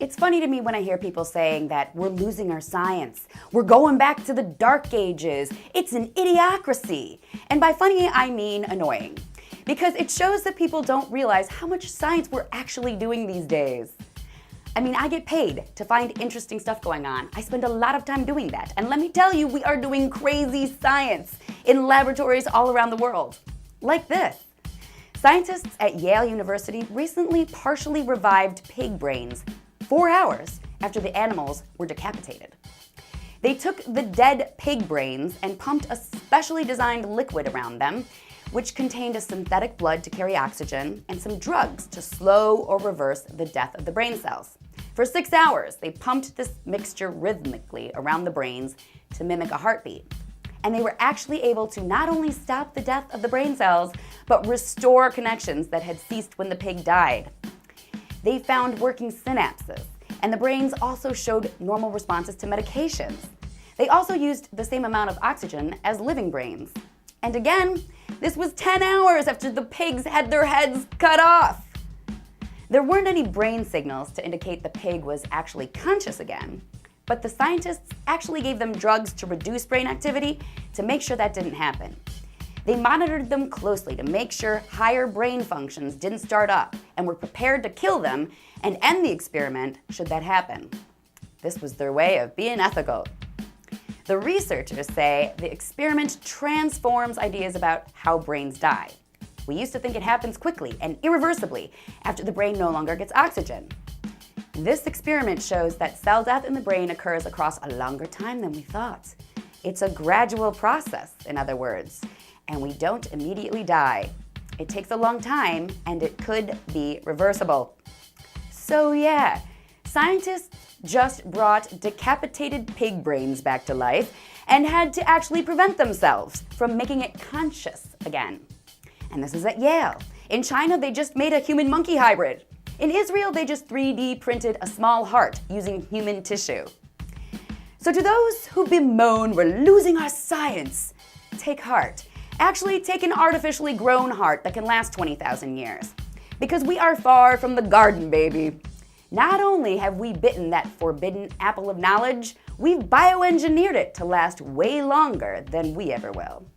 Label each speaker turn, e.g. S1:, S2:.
S1: It's funny to me when I hear people saying that we're losing our science. We're going back to the dark ages. It's an idiocracy. And by funny, I mean annoying. Because it shows that people don't realize how much science we're actually doing these days. I mean, I get paid to find interesting stuff going on. I spend a lot of time doing that. And let me tell you, we are doing crazy science in laboratories all around the world. Like this. Scientists at Yale University recently partially revived pig brains 4 hours after the animals were decapitated. They took the dead pig brains and pumped a specially designed liquid around them, which contained a synthetic blood to carry oxygen and some drugs to slow or reverse the death of the brain cells. For 6 hours, they pumped this mixture rhythmically around the brains to mimic a heartbeat. And they were actually able to not only stop the death of the brain cells, but restore connections that had ceased when the pig died. They found working synapses, and the brains also showed normal responses to medications. They also used the same amount of oxygen as living brains. And again, this was 10 hours after the pigs had their heads cut off. There weren't any brain signals to indicate the pig was actually conscious again, but the scientists actually gave them drugs to reduce brain activity to make sure that didn't happen. They monitored them closely to make sure higher brain functions didn't start up and were prepared to kill them and end the experiment should that happen. This was their way of being ethical. The researchers say the experiment transforms ideas about how brains die. We used to think it happens quickly and irreversibly after the brain no longer gets oxygen. This experiment shows that cell death in the brain occurs across a longer time than we thought. It's a gradual process, in other words, and we don't immediately die. It takes a long time, and it could be reversible. So yeah, scientists just brought decapitated pig brains back to life and had to actually prevent themselves from making it conscious again. And this is at Yale. In China, they just made a human-monkey hybrid. In Israel, they just 3D printed a small heart using human tissue. So to those who bemoan we're losing our science, take heart. Actually, take an artificially grown heart that can last 20,000 years. Because we are far from the garden, baby. Not only have we bitten that forbidden apple of knowledge, we've bioengineered it to last way longer than we ever will.